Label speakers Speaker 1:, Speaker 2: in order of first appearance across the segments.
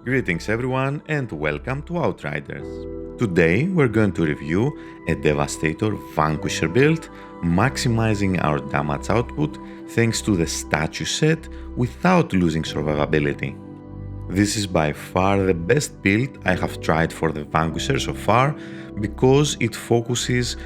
Speaker 1: Greetings everyone and welcome to Outriders. Today we're going to review a Devastator Vanquisher build, maximizing our damage output thanks to the statue set without losing survivability. This is by far the best build I have tried for the Vanquisher so far because it focuses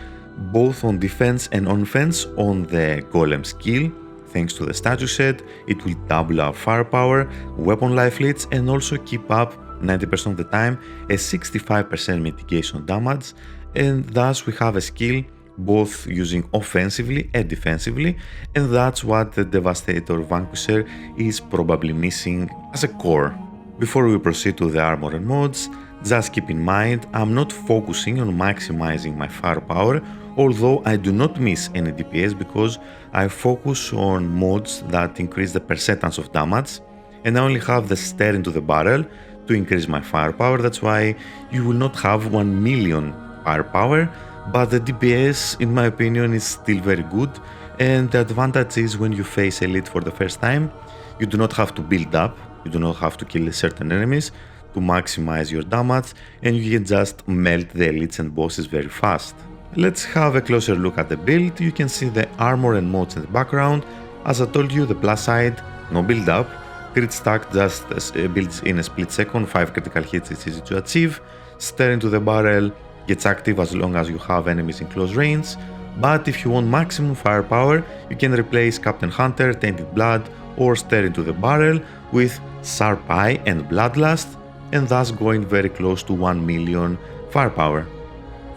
Speaker 1: both on defense and offense on the Golem skill. Thanks to the statue set, it will double our firepower, weapon life leads and also keep up 90% of the time a 65% mitigation damage, and thus we have a skill both using offensively and defensively, and that's what the Devastator Vanquisher is probably missing as a core. Before we proceed to the armor and mods, just keep in mind I'm not focusing on maximizing my firepower, although I do not miss any DPS because I focus on mods that increase the percentage of damage, and I only have the stare into the barrel to increase my firepower. That's why you will not have 1 million firepower, but the DPS in my opinion is still very good, and the advantage is when you face elite for the first time, you do not have to build up, you do not have to kill certain enemies to maximize your damage, and you can just melt the elites and bosses very fast. Let's have a closer look at the build. You can see the armor and mods in the background. As I told you, the plus side, no build up. Crit stack just builds in a split second, 5 critical hits is easy to achieve. Stare into the barrel gets active as long as you have enemies in close range. But if you want maximum firepower, you can replace Captain Hunter, Tainted Blood or Stare into the barrel with Sharp Eye and Bloodlust, and thus going very close to 1 million firepower.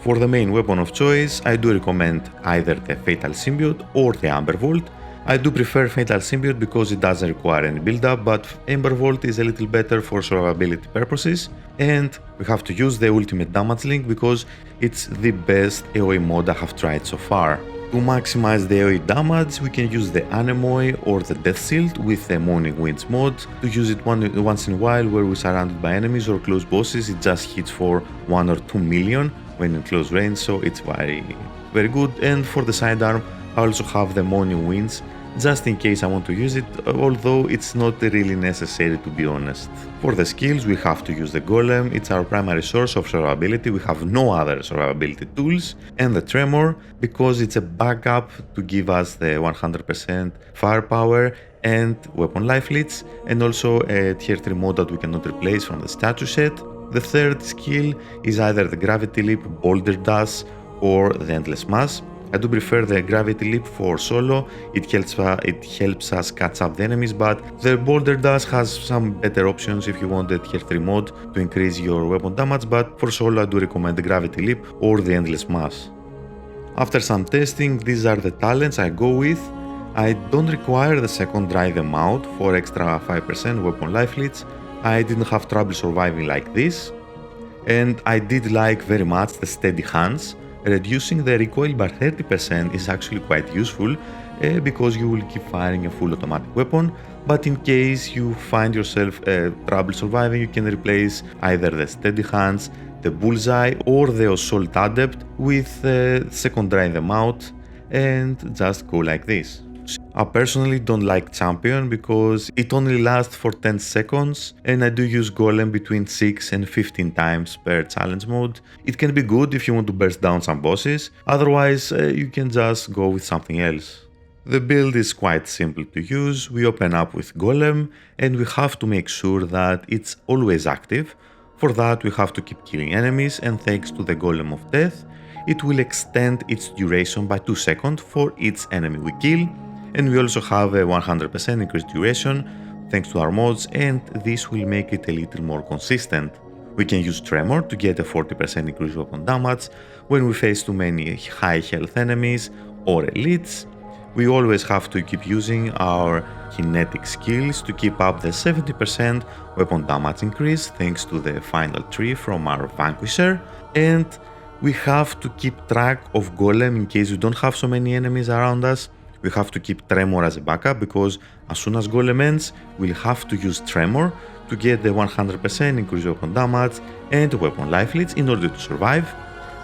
Speaker 1: For the main weapon of choice, I do recommend either the Fatal Symbiote or the Amber Vault. I do prefer Fatal Symbiote because it doesn't require any build-up, but Amber Vault is a little better for survivability purposes, and we have to use the Ultimate Damage Link because it's the best AoE mod I have tried so far. To maximize the AoE damage, we can use the Anemone or the Death Shield with the Moaning Winds mod. To use it once in a while where we're surrounded by enemies or close bosses, it just hits for 1 or 2 million when in close range, so it's very good. And for the sidearm, I also have the Moaning Winds just in case I want to use it, although it's not really necessary to be honest. For the skills, we have to use the Golem. It's our primary source of survivability. We have no other survivability tools, and the Tremor because it's a backup to give us the 100% firepower and weapon life leads, and also a tier 3 mod that we cannot replace from the statue set. The third skill is either the Gravity Leap, Boulder Dash or the Endless Mass. I do prefer the Gravity Leap for solo, it helps us catch up the enemies, but the Boulder Dash has some better options if you want the tier 3 mod to increase your weapon damage, but for solo I do recommend the Gravity Leap or the Endless Mass. After some testing, these are the talents I go with. I don't require the second Dry Them Out for extra 5% weapon life leads. I didn't have trouble surviving like this, and I did like very much the Steady Hands Reducing the recoil by 30% is actually quite useful because you will keep firing a full automatic weapon, but in case you find yourself trouble surviving, you can replace either the steady hands, the bullseye or the assault adept with second dry them out and just go like this. I personally don't like champion because it only lasts for 10 seconds and I do use golem between 6 and 15 times per challenge mode. It can be good if you want to burst down some bosses, otherwise you can just go with something else. The build is quite simple to use. We open up with golem and we have to make sure that it's always active. For that we have to keep killing enemies, and thanks to the golem of death, it will extend its duration by 2 seconds for each enemy we kill. And we also have a 100% increased duration thanks to our mods, and this will make it a little more consistent. We can use Tremor to get a 40% increased weapon damage when we face too many high health enemies or elites. We always have to keep using our kinetic skills to keep up the 70% weapon damage increase thanks to the final tree from our Vanquisher, and we have to keep track of Golem in case we don't have so many enemies around us. We have to keep Tremor as a backup because as soon as Golem ends, we'll have to use Tremor to get the 100% increased weapon damage and weapon life leads in order to survive.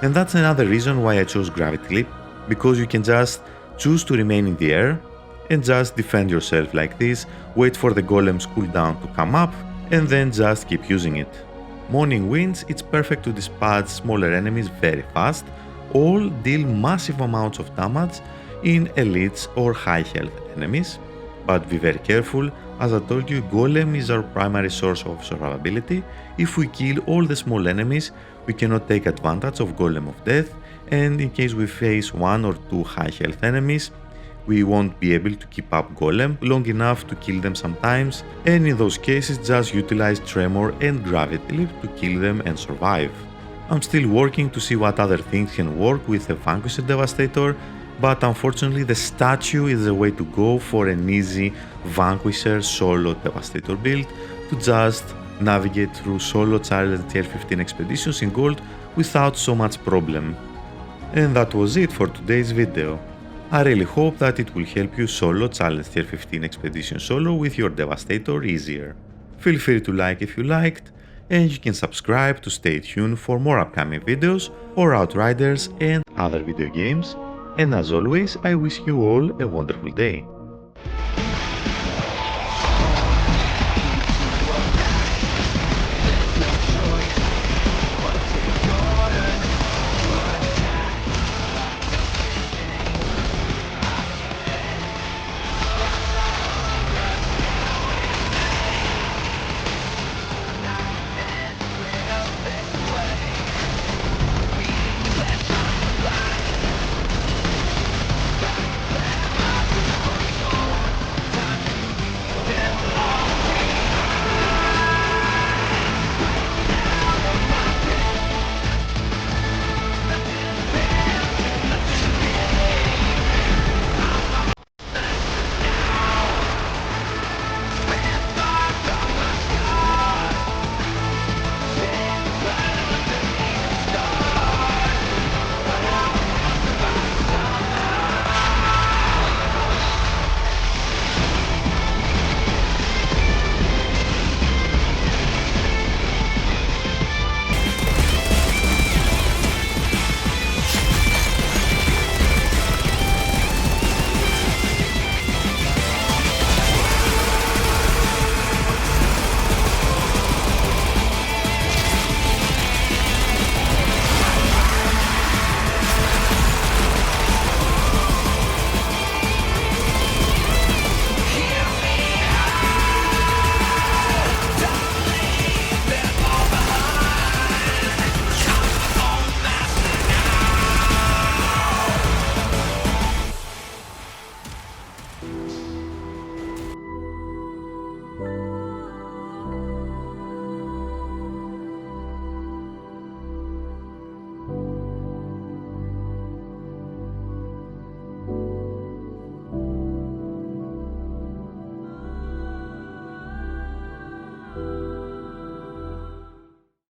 Speaker 1: And that's another reason why I chose Gravity Leap, because you can just choose to remain in the air and just defend yourself like this, wait for the Golem's cooldown to come up and then just keep using it. Morning Winds, it's perfect to dispatch smaller enemies very fast, all deal massive amounts of damage in elites or high health enemies, but be very careful. As I told you, Golem is our primary source of survivability. If we kill all the small enemies, we cannot take advantage of Golem of Death, and in case we face 1 or 2 high health enemies, we won't be able to keep up Golem long enough to kill them sometimes, and in those cases just utilize Tremor and Gravity Leap to kill them and survive. I'm still working to see what other things can work with a Vanquisher Devastator, but unfortunately the statue is the way to go for an easy Vanquisher solo Devastator build to just navigate through solo challenge tier 15 expeditions in gold without so much problem. And that was it for today's video. I really hope that it will help you solo challenge tier 15 expedition solo with your Devastator easier. Feel free to like if you liked, and you can subscribe to stay tuned for more upcoming videos or Outriders and other video games. And as always, I wish you all a wonderful day.